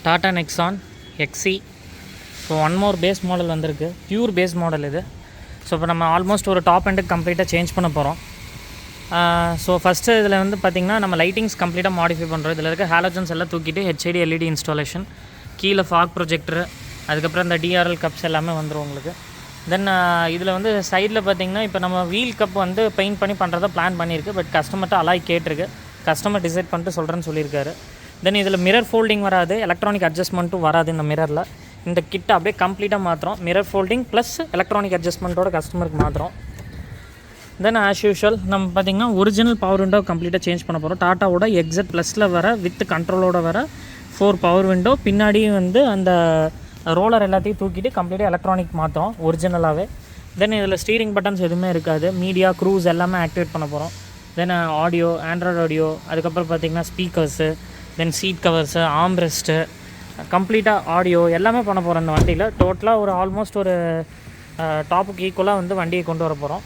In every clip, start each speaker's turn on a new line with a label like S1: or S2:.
S1: Tata Nexon XC. So one more base model வந்திருக்கு, pure base model இது. So இப்போ நம்ம ஆல்மோஸ்ட் ஒரு டாப் எண்டுக்கு கம்ப்ளீட்டாக சேஞ்ச் பண்ண போகிறோம். ஸோ ஃபஸ்ட்டு இதில் வந்து பார்த்திங்கன்னா நம்ம லைட்டிங்ஸ் கம்ப்ளீட்டாக மாடிஃபை பண்ணுறோம். இதில் இருக்க ஹாலோஜன்ஸ் எல்லாம் தூக்கிட்டு ஹெச்ஐடி எல்இடி இன்ஸ்டாலேஷன், கீழே ஃபாக் ப்ரொஜெக்டரு, அதுக்கப்புறம் இந்த டிஆர்எல் கப்ஸ் எல்லாமே வந்துடும் உங்களுக்கு. தென் இதில் வந்து சைடில் பார்த்திங்கன்னா இப்போ நம்ம வீல் கப் வந்து பெயிண்ட் பண்ணி பண்ணுறதை பிளான் பண்ணியிருக்கு. பட் கஸ்டமர்கிட்ட அலாய் கேட்டிருக்கு, கஸ்டமர் டிசைட் பண்ணிட்டு சொல்கிறேன்னு சொல்லியிருக்காரு. தென் இதில் மிரர் ஃபோல்டிங் வராது, எலக்ட்ரானிக் அட்ஜஸ்ட்மெண்ட்டும் வராது. இந்த மிரரில் இந்த கிட்ட அப்படியே கம்ப்ளீட்டாக மாற்றுறோம். மிரர் ஃபோல்டிங் ப்ளஸ் எலக்ட்ரானிக் அட்ஜஸ்ட்மெண்ட்டோட கஸ்டமருக்கு மாற்றுறோம். தென் ஆஸ் யூஷுவல் நம்ம பார்த்திங்கன்னா ஒரிஜினல் பவர் விண்டோ கம்ப்ளீட்டாக சேஞ்ச் பண்ண போகிறோம். டாட்டாவோட எக்ஸட் ப்ளஸில் வர வித் கண்ட்ரோலோட வர 4 பவர் விண்டோ. பின்னாடியும் வந்து அந்த ரோலர் எல்லாத்தையும் தூக்கிட்டு கம்ப்ளீட்டாக எலக்ட்ரானிக் மாற்றோம் ஒரிஜினலாகவே. தென் இதில் ஸ்டீரிங் பட்டன்ஸ் எதுவுமே இருக்காது. மீடியா, க்ரூஸ் எல்லாமே ஆக்டிவேட் பண்ண போகிறோம். தென் ஆடியோ, ஆண்ட்ராய்டு ஆடியோ, அதுக்கப்புறம் பார்த்திங்கன்னா ஸ்பீக்கர்ஸு, தென் சீட் கவர்ஸு, ஆம்ரெஸ்ட்டு, கம்ப்ளீட்டாக ஆடியோ எல்லாமே பண்ண போகிறோம் இந்த வண்டியில். டோட்டலாக ஒரு ஆல்மோஸ்ட் ஒரு டாப்புக்கு ஈக்குவலாக வந்து வண்டியை கொண்டு வர போகிறோம்.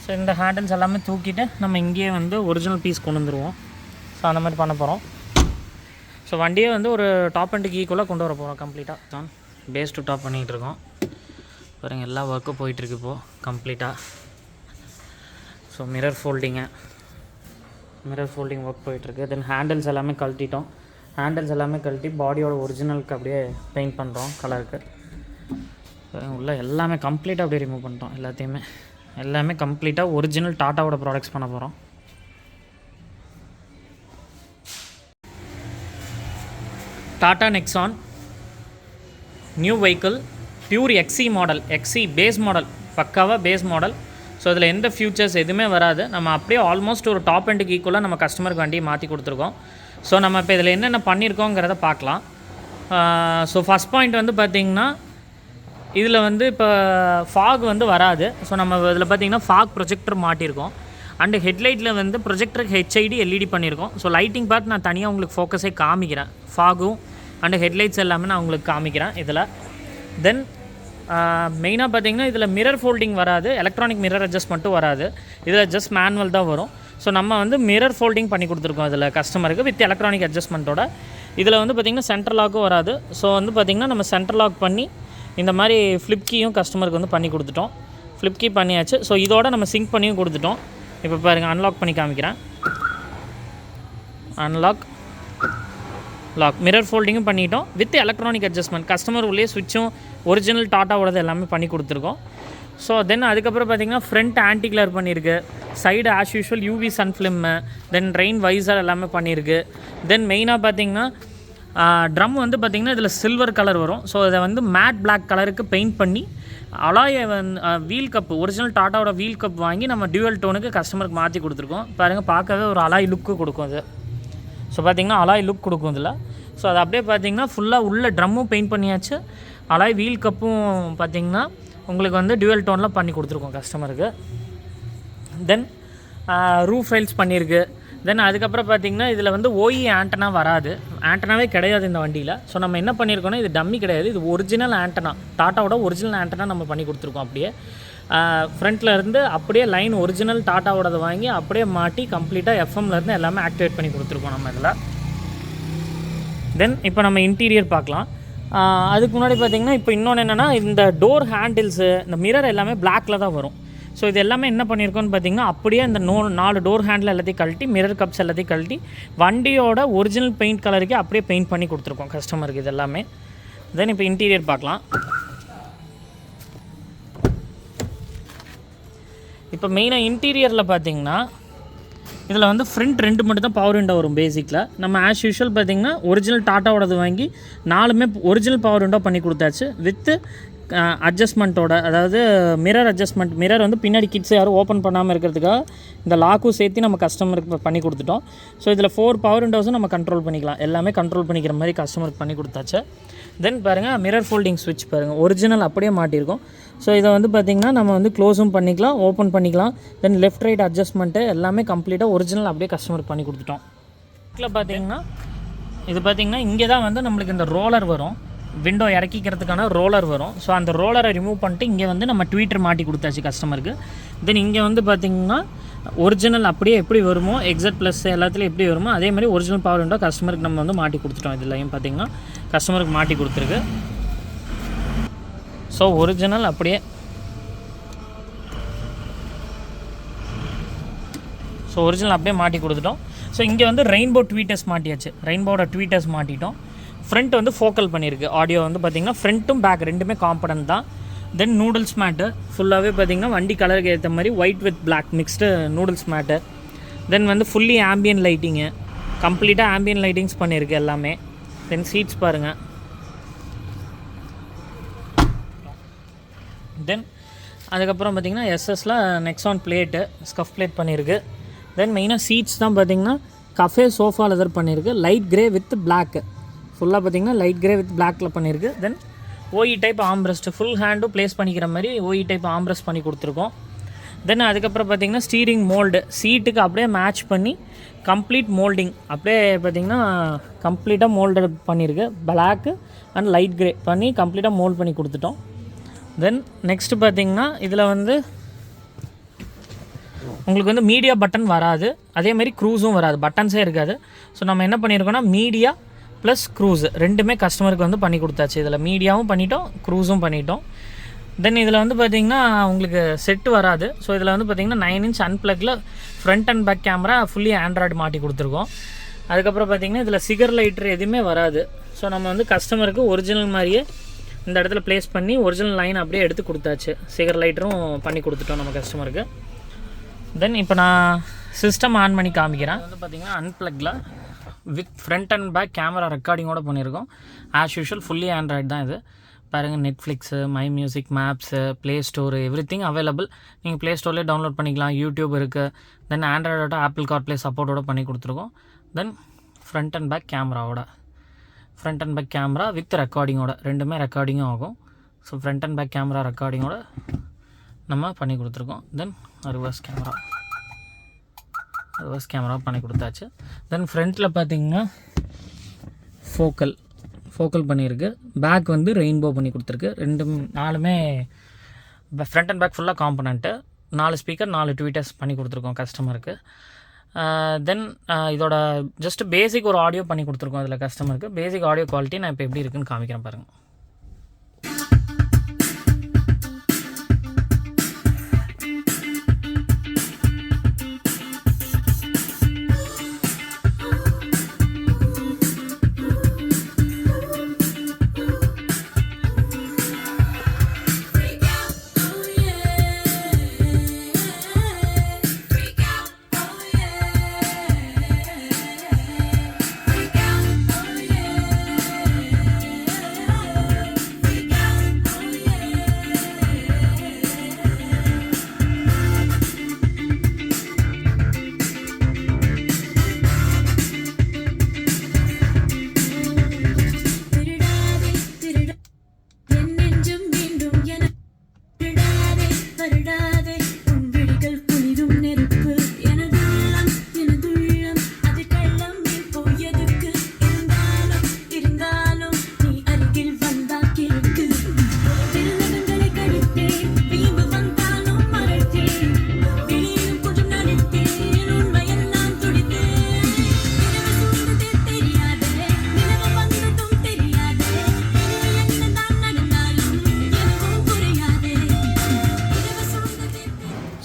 S1: ஸோ இந்த ஹேண்டில்ஸ் எல்லாமே தூக்கிட்டு நம்ம இங்கேயே வந்து ஒரிஜினல் பீஸ் கொண்டு வந்துடுவோம். ஸோ அந்த மாதிரி பண்ண போகிறோம். ஸோ வண்டியே வந்து ஒரு டாப் எண்டுக்கு ஈக்குவலாக கொண்டு வர போகிறோம் கம்ப்ளீட்டாக. தான் பேஸ் டு டாப் பண்ணிகிட்டு இருக்கோம். பாருங்கள் எல்லா ஒர்க்கும் போயிட்டுருக்கு இப்போது கம்ப்ளீட்டாக. ஸோ மிரர் ஃபோல்டிங் ஒர்க் போயிட்டுருக்கு. தென் ஹேண்டில்ஸ் எல்லாமே கழட்டிட்டோம். ஹேண்டில்ஸ் எல்லாமே கழட்டி பாடியோட ஒரிஜினலுக்கு அப்படியே பெயிண்ட் பண்ணுறோம் கலருக்கு. உள்ள எல்லாமே கம்ப்ளீட்டாக அப்படியே ரிமூவ் பண்ணிட்டோம். எல்லாமே கம்ப்ளீட்டாக ஒரிஜினல் டாட்டாவோட ப்ராடக்ட்ஸ் பண்ண போகிறோம். Tata Nexon new vehicle, pure XE model, XE base model, பக்காவாக பேஸ் மாடல். ஸோ இதில் எந்த ஃபியூச்சர்ஸ் எதுவுமே வராது. நம்ம அப்படியே ஆல்மோஸ்ட் ஒரு டாப் எண்டுக்கு ஈக்குவலாக நம்ம கஸ்டமருக்கு வண்டியை மாற்றி கொடுத்துருக்கோம். ஸோ நம்ம இப்போ இதில் என்னென்ன பண்ணியிருக்கோங்கிறத பார்க்கலாம். ஸோ ஃபஸ்ட் பாயிண்ட் வந்து பார்த்திங்கன்னா இதில் வந்து இப்போ ஃபாக் வந்து வராது. ஸோ நம்ம இதில் பார்த்திங்கன்னா ஃபாக் ப்ரொஜெக்டர் மாட்டியிருக்கோம். அண்டு ஹெட்லைட்டில் வந்து ப்ரொஜெக்டருக்கு ஹெச்ஐடி எல்இடி பண்ணியிருக்கோம். ஸோ லைட்டிங் பார்த்து நான் தனியாக உங்களுக்கு ஃபோக்கஸே காமிக்கிறேன். ஃபாகும் அண்டு ஹெட்லைட்ஸ் எல்லாமே நான் உங்களுக்கு காமிக்கிறேன் இதில். தென் மெயினாக பார்த்திங்கன்னா இதில் மிரர் ஃபோல்டிங் வராது, எலக்ட்ரானிக் மிரர் அட்ஜஸ்ட்மெண்ட்டும் வராது. இதில் ஜஸ்ட் மேனுவல் தான் வரும். ஸோ நம்ம வந்து மிரர் ஃபோல்டிங் பண்ணி கொடுத்துருக்கோம் இதில் கஸ்டமருக்கு வித் எலக்ட்ரானிக் அட்ஜஸ்ட்மெண்ட்டோட. இதில் வந்து பார்த்திங்கன்னா சென்ட்ரல் லாக்கும் வராது. ஸோ வந்து பார்த்திங்கன்னா நம்ம சென்ட்ரல் லாக் பண்ணி இந்த மாதிரி ஃப்ளிப் கீயும் கஸ்டமருக்கு வந்து பண்ணி கொடுத்துட்டோம். ஃப்ளிப் கீ பண்ணியாச்சு. ஸோ இதோட நம்ம சிங்க் பண்ணியும் கொடுத்துட்டோம். இப்போ பாருங்கள் அன்லாக் பண்ணி காமிக்கிறேன். அன்லாக், லாக், மிரர் ஃபோல்டிங்கும் பண்ணிட்டோம் வித் எலக்ட்ரானிக் அட்ஜஸ்ட்மெண்ட். கஸ்டமர் உள்ளே ஸ்விட்சும் ஒரிஜினல் டாட்டாவோடது எல்லாமே பண்ணி கொடுத்துருக்கோம். ஸோ தென் அதுக்கப்புறம் பார்த்திங்கன்னா ஃப்ரண்ட் ஆன்டி கிளர் பண்ணியிருக்கு. Side as usual UV sun film, then rain visor எல்லாமே பண்ணியிருக்கு. தென் மெயினாக பார்த்திங்கன்னா ட்ரம் வந்து பார்த்திங்கன்னா இதில் சில்வர் கலர் வரும். ஸோ இதை வந்து மேட் பிளாக் கலருக்கு பெயிண்ட் பண்ணி அலாயை வந்து வீல் கப், ஒரிஜினல் டாட்டாவோட வீல் கப் வாங்கி நம்ம டியூவல் டோனுக்கு கஸ்டமருக்கு மாற்றி கொடுத்துருக்கோம். பாருங்கள் பார்க்கவே ஒரு அலாய் லுக்கு கொடுக்கும் அது. ஸோ பார்த்திங்கன்னா அலாய் லுக் கொடுக்கும் இதில். ஸோ அது அப்படியே பார்த்திங்கன்னா ஃபுல்லாக உள்ள ட்ரம்மும் பெயிண்ட் பண்ணியாச்சு, அலாய் வீல் கப்பும் பார்த்திங்கன்னா உங்களுக்கு வந்து டியூவல் டோனில் பண்ணி கொடுத்துருக்கோம் கஸ்டமருக்கு. தென் ரூஃப் ரைல்ஸ் பண்ணியிருக்கு. தென் அதுக்கப்புறம் பார்த்திங்கன்னா இதில் வந்து ஓஇ ஆண்டனா வராது, ஆண்டனாவே கிடையாது இந்த வண்டியில். ஸோ நம்ம என்ன பண்ணியிருக்கோன்னா இது டம்மி கிடையாது, இது ஒரிஜினல் ஆண்டனா, டாட்டாவோட ஒரிஜினல் ஆண்டனா நம்ம பண்ணி கொடுத்துருக்கோம். அப்படியே ஃப்ரண்ட்டில் இருந்து அப்படியே லைன் ஒரிஜினல் டாட்டாவோடதை வாங்கி அப்படியே மாட்டி கம்ப்ளீட்டாக எஃப்எம்லேருந்து எல்லாமே ஆக்டிவேட் பண்ணி கொடுத்துருக்கோம் நம்ம இதில். தென் இப்போ நம்ம இன்டீரியர் பார்க்கலாம். அதுக்கு முன்னாடி பார்த்திங்கன்னா இப்போ இன்னொன்று என்னென்னா இந்த டோர் ஹேண்டில்ஸு, இந்த மிரர் எல்லாமே பிளாக்கில் தான் வரும். ஸோ இது எல்லாமே என்ன பண்ணியிருக்கோன்னு பார்த்திங்கன்னா அப்படியே இந்த 4 டோர் ஹேண்டில் எல்லாத்தையும் கழட்டி, மிரர் கப்ஸ் எல்லாத்தையும் கழட்டி வண்டியோட ஒரிஜினல் பெயிண்ட் கலருக்கு அப்படியே பெயிண்ட் பண்ணி கொடுத்துருக்கோம் கஸ்டமருக்கு இது எல்லாமே. தென் இப்போ இன்டீரியர் பார்க்கலாம். இப்போ மெயினாக இன்டீரியரில் பார்த்திங்கன்னா இதில் வந்து ஃப்ரண்ட் 2 மட்டும் தான் பவர் விண்டோ வரும் பேசிக்கில். நம்ம ஆஸ் யூஷுவல் பார்த்திங்கன்னா ஒரிஜினல் டாட்டாவோடது வாங்கி 4மே ஒரிஜினல் பவர் விண்டோ பண்ணி கொடுத்தாச்சு வித்து அட்ஜஸ்ட்மெண்ட்டோட. அதாவது மிரர் அட்ஜஸ்ட்மெண்ட், மிரர் வந்து பின்னாடி கிட்ஸ் யாரும் ஓப்பன் பண்ணாமல் இருக்கிறதுக்காக இந்த லாக்கும் சேர்த்து நம்ம கஸ்டமருக்கு பண்ணி கொடுத்துட்டோம். ஸோ இதில் 4 பவர் விண்டோஸும் நம்ம கண்ட்ரோல் பண்ணிக்கலாம், எல்லாமே கண்ட்ரோல் பண்ணிக்கிற மாதிரி கஸ்டமருக்கு பண்ணி கொடுத்தாச்சு. தென் பாருங்கள் மிரர் ஃபோல்டிங் ஸ்விட்ச் பாருங்கள் ஒரிஜினல் அப்படியே மாட்டியிருக்கோம். ஸோ இதை வந்து பார்த்திங்கன்னா நம்ம வந்து க்ளோஸும் பண்ணிக்கலாம், ஓப்பன் பண்ணிக்கலாம். தென் லெஃப்ட் ரைட் அட்ஜஸ்ட்மெண்ட்டு எல்லாமே கம்ப்ளீட்டாக ஒரிஜினல் அப்படியே கஸ்டமருக்கு பண்ணி கொடுத்துட்டோம். இதில் பார்த்திங்கன்னா இது பார்த்திங்கன்னா இங்கே தான் வந்து நம்மளுக்கு இந்த ரோலர் வரும், விண்டோ இறக்கிக்கிறதுக்கான ரோலர் வரும். ஸோ அந்த ரோலரை ரிமூவ் பண்ணிட்டு இங்கே வந்து நம்ம ட்வீட்டர் மாட்டி கொடுத்தாச்சு கஸ்டமருக்கு. தென் இங்கே வந்து பார்த்திங்கன்னா ஒரிஜினல் அப்படியே எப்படி வருமோ எக்ஸட் ப்ளஸ் எல்லாத்துலேயும் எப்படி வருமோ அதே மாதிரி ஒரிஜினல் பவர் விண்டோ கஸ்டமருக்கு நம்ம வந்து மாட்டி கொடுத்துட்டோம். இதுலையும் பார்த்திங்கன்னா கஸ்டமருக்கு மாட்டி கொடுத்துருக்கு. ஸோ ஒரிஜினல் அப்படியே மாட்டி கொடுத்துட்டோம். ஸோ இங்கே வந்து ரெயின்போ ட்வீட்டர்ஸ் மாட்டியாச்சு. ரெயின்போட ட்வீட்டர்ஸ் மாட்டிட்டோம். ஃப்ரண்ட் வந்து ஃபோக்கல் பண்ணியிருக்கு. ஆடியோ வந்து பார்த்திங்கன்னா ஃப்ரண்ட்டும் பேக் ரெண்டுமே காம்பனன்ட் தான். தென் நூடுல்ஸ் மேட்டு ஃபுல்லாகவே பார்த்திங்கன்னா வண்டி கலருக்கு ஏற்ற மாதிரி white with black mixed noodles mat. Then வந்து ஃபுல்லி ஆம்பியன் லைட்டிங்கு, கம்ப்ளீட்டாக ஆம்பியன் லைட்டிங்ஸ் பண்ணியிருக்கு எல்லாமே. தென் சீட்ஸ் பாருங்கள். தென் அதுக்கப்புறம் பார்த்திங்கன்னா எஸ்எஸில் நெக்ஸான் பிளேட்டு ஸ்கஃப் பிளேட் பண்ணியிருக்கு. தென் மெயினாக சீட்ஸ் தான் பார்த்திங்கன்னா கஃபே சோஃபா லெதர் பண்ணியிருக்கு. லைட் கிரே வித் பிளாக், ஃபுல்லாக பார்த்திங்கன்னா லைட் கிரே வித் பிளாக்கில் பண்ணியிருக்கு. Then OE type armrest full ஹேண்டும் ப்ளேஸ் பண்ணிக்கிற மாதிரி ஓஇ டைப் ஆம்ரெஸ்ட் பண்ணி கொடுத்துருக்கோம். தென் அதுக்கப்புறம் பார்த்திங்கன்னா ஸ்டீரிங் மோல்டு சீட்டுக்கு அப்படியே மேட்ச் பண்ணி கம்ப்ளீட் மோல்டிங் அப்படியே பார்த்திங்கன்னா கம்ப்ளீட்டாக மோல்டு பண்ணியிருக்கு. பிளாக்கு அண்ட் லைட் கிரே பண்ணி கம்ப்ளீட்டாக மோல்ட் பண்ணி கொடுத்துட்டோம். தென் நெக்ஸ்ட்டு பார்த்திங்கன்னா இதில் வந்து உங்களுக்கு வந்து மீடியா பட்டன் வராது, அதேமாதிரி க்ரூஸும் வராது, பட்டன்ஸே இருக்காது. ஸோ நம்ம என்ன பண்ணியிருக்கோன்னா மீடியா ப்ளஸ் க்ரூஸ் ரெண்டுமே கஸ்டமருக்கு வந்து பண்ணி கொடுத்தாச்சு. இதில் மீடியாவும் பண்ணிட்டோம், க்ரூஸும் பண்ணிட்டோம். தென் இதில் வந்து பார்த்திங்கன்னா உங்களுக்கு செட்டு வராது. ஸோ இதில் வந்து பார்த்திங்கன்னா 9 inch அன்ப்ளக்கில் front and back camera fully Android மாட்டி கொடுத்துருக்கோம். அதுக்கப்புறம் பார்த்திங்கன்னா இதில் சிகர் லைட்ரு எதுவுமே வராது. ஸோ நம்ம வந்து கஸ்டமருக்கு ஒரிஜினல் மாதிரியே இந்த இடத்துல ப்ளேஸ் பண்ணி ஒரிஜினல் லைன் அப்படியே எடுத்து கொடுத்தாச்சு. சிகர் லைட்டரும் பண்ணி கொடுத்துட்டோம் நம்ம கஸ்டமருக்கு. தென் இப்போ நான் சிஸ்டம் ஆன் பண்ணி காமிக்கிறேன். வந்து பார்த்திங்கன்னா அன்ப்ளக்கில் with front and back camera ரெக்கார்டிங்கோடு பண்ணியிருக்கோம். ஆஸ் யூஷுவல் ஃபுல்லி ஆண்ட்ராய்டு தான் இது. பாருங்கள், Netflix, my music, maps, play store everything available. நீங்கள் ப்ளே ஸ்டோர்லேயே டவுன்லோட் பண்ணிக்கலாம். யூடியூப் இருக்குது. தென் ஆண்ட்ராய்டோட ஆப்பிள் கார்ப்ளே சப்போர்ட்டோட பண்ணி கொடுத்துருக்கோம். Then front and back camera with ரெக்கார்டிங்கோட ரெண்டுமே ரெக்கார்டிங்கும் ஆகும். So front and back camera ரெக்கார்டிங்கோட நம்ம பண்ணி கொடுத்துருக்கோம். தென் ரிவர்ஸ் கேமரா பண்ணி கொடுத்தாச்சு. தென் ஃப்ரண்ட்டில் பார்த்திங்கன்னா ஃபோக்கல் பண்ணியிருக்கு. பேக் வந்து ரெயின்போ பண்ணி கொடுத்துருக்கு. நாலுமே ஃப்ரண்ட் அண்ட் பேக் ஃபுல்லாக காம்பனண்ட்டு. 4 ஸ்பீக்கர் 4 ட்வீட்டர்ஸ் பண்ணி கொடுத்துருக்கோம் கஸ்டமருக்கு. தென் இதோட ஜஸ்ட் பேசிக் ஒரு ஆடியோ பண்ணி கொடுத்துருக்கோம் இதில் கஸ்டமருக்கு. பேசிக் ஆடியோ குவாலிட்டி நான் இப்போ எப்படி இருக்குன்னு காமிக்கிறேன் பாருங்கள்.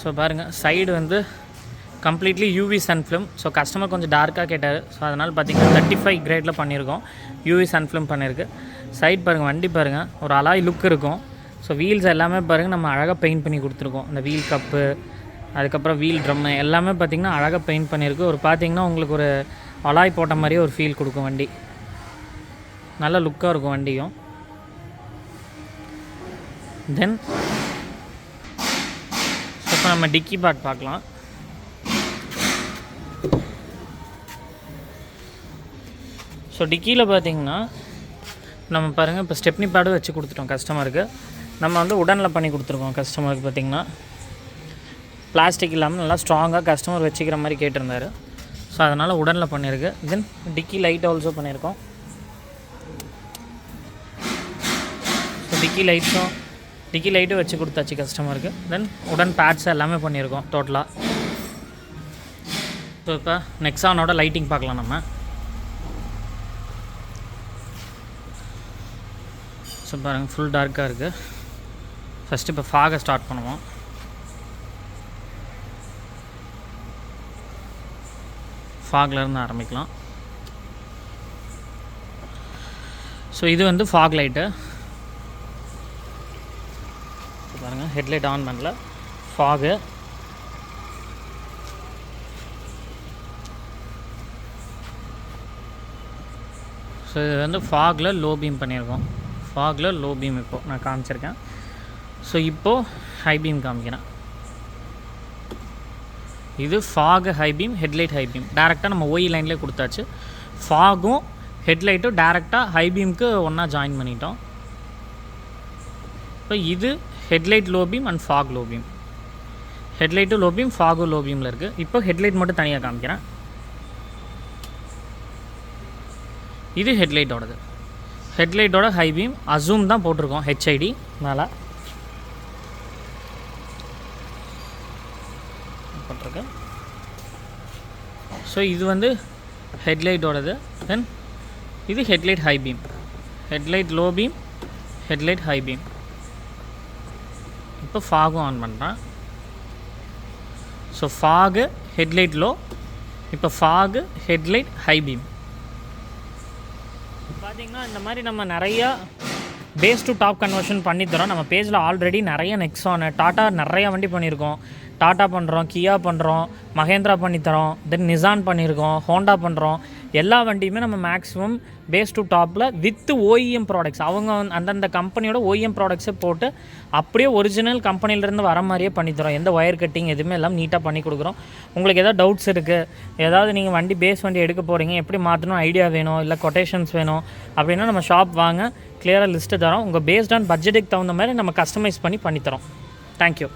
S1: ஸோ பாருங்கள், சைடு வந்து completely UV sun film. So customer கொஞ்சம் டார்க்காக கேட்டார். ஸோ அதனால் பார்த்திங்கன்னா 35 கிரேடில் பண்ணியிருக்கோம். யூவி சன் ஃபிலிம் பண்ணியிருக்கு. சைட் பாருங்கள், வண்டி பாருங்கள், ஒரு அலாய் லுக் இருக்கும். ஸோ வீல்ஸ் எல்லாமே பாருங்கள் நம்ம அழகாக பெயிண்ட் பண்ணி கொடுத்துருக்கோம். இந்த வீல் கப்பு, அதுக்கப்புறம் வீல் ட்ரம்மு எல்லாமே பார்த்திங்கன்னா அழகாக பெயிண்ட் பண்ணியிருக்கு. ஒரு பார்த்திங்கன்னா உங்களுக்கு ஒரு அலாய் போட்ட மாதிரியே ஒரு ஃபீல் கொடுக்கும். வண்டி நல்ல லுக்காக இருக்கும் வண்டியும். தென் இப்போ நம்ம டிக்கி பார்ட் பார்க்கலாம். ஸோ டிக்கியில் பார்த்திங்கன்னா நம்ம பாருங்கள் இப்போ ஸ்டெப்னி பேடும் வச்சு கொடுத்துட்டோம் கஸ்டமருக்கு. நம்ம வந்து உடனில் பண்ணி கொடுத்துருக்கோம் கஸ்டமருக்கு. பார்த்திங்கன்னா பிளாஸ்டிக் இல்லாமல் நல்லா ஸ்ட்ராங்காக கஸ்டமர் வச்சுக்கிற மாதிரி கேட்டிருந்தார். ஸோ அதனால் உடனில் பண்ணியிருக்கு. தென் டிக்கி லைட் ஆல்சோ பண்ணியிருக்கோம். ஸோ டிக்கி லைட்டும் வச்சு கொடுத்தாச்சு கஸ்டமருக்கு. தென் உடன் பேட்ஸ் எல்லாமே பண்ணியிருக்கோம் டோட்டலாக. ஸோ இப்போ நெக்ஸானோட லைட்டிங் பார்க்கலாம் நம்ம. ஸோ பாருங்கள் ஃபுல் டார்க்காக இருக்குது. ஃபஸ்ட்டு இப்போ ஃபாகை ஸ்டார்ட் பண்ணுவோம். ஃபாக்லேருந்து ஆரம்பிக்கலாம். ஸோ இது வந்து ஃபாக் லைட்டு. பாருங்கள் ஹெட்லைட் ஆன் பண்ணல, ஃபாகு. ஸோ இது வந்து ஃபாகில் லோ பீம் பண்ணியிருக்கோம். ஃபாகில் லோ பீம் இப்போது நான் காமிச்சிருக்கேன். ஸோ இப்போது ஹை பீம் காமிக்கிறேன். இது fog high beam, headlight high beam. டேரெக்டாக நம்ம OE லைன்லேயே கொடுத்தாச்சு. ஃபாகும் ஹெட்லைட்டும் டேரெக்டாக ஹை பீமுக்கு ஒன்றா ஜாயின் பண்ணிட்டோம். இப்போ இது headlight low beam and fog low beam. ஹெட்லைட்டும் லோ பீம், ஃபாகும் லோ பீமில் இருக்குது. இப்போ ஹெட்லைட் மட்டும் தனியாக காமிக்கிறேன். இது ஹெட்லைட்டோடது. ஹெட்லைட்டோட ஹை பீம் அசூம் தான் போட்டிருக்கோம், HID மேலே போட்டிருக்கு. ஸோ இது வந்து ஹெட்லைட்டோடது. தென் இது headlight high beam, headlight low beam, headlight high beam. இப்போ ஃபாகும் ஆன் பண்ணுறேன். ஸோ ஃபாகு ஹெட்லைட் லோ, இப்போ ஃபாகு ஹெட்லைட் ஹை பீம். பார்த்திங்கன்னா இந்த மாதிரி நம்ம நிறையா பேஸ் டு டாப் கன்வர்ஷன் பண்ணித்தரோம். நம்ம பேஜில் ஆல்ரெடி நிறைய நெக்ஸான், டாட்டா நிறையா வண்டி பண்ணியிருக்கோம். டாட்டா பண்ணுறோம், கியா பண்ணுறோம், மஹேந்திரா பண்ணித்தரோம், தென் நிசான் பண்ணியிருக்கோம், ஹோண்டா பண்ணுறோம். எல்லா வண்டியுமே நம்ம மேக்ஸிமம் பேஸ் டு டாப்பில் வித் OEM ப்ராடக்ட்ஸ், அவங்க அந்தந்த கம்பெனியோட OEM ப்ராடக்ட்ஸை போட்டு அப்படியே ஒரிஜினல் கம்பெனிலேருந்து வர மாதிரியே பண்ணித்தரோம். எந்த ஒயர் கட்டிங் எதுவுமே எல்லாம் நீட்டாக பண்ணி கொடுக்குறோம். உங்களுக்கு எதாவது டவுட்ஸ் இருக்குது, ஏதாவது நீங்கள் வண்டி பேஸ் வண்டி எடுக்க போகிறீங்க, எப்படி மாற்றணும் ஐடியா வேணும், இல்லை கொட்டேஷன்ஸ் வேணும் அப்படின்னா நம்ம ஷாப் வாங்க, கிளியராக லிஸ்ட்டு தரோம். உங்கள் பேஸ்ட் ஆன் பட்ஜெட்டுக்கு தகுந்த மாதிரி நம்ம கஸ்டமைஸ் பண்ணித்தரோம். தேங்க்யூ.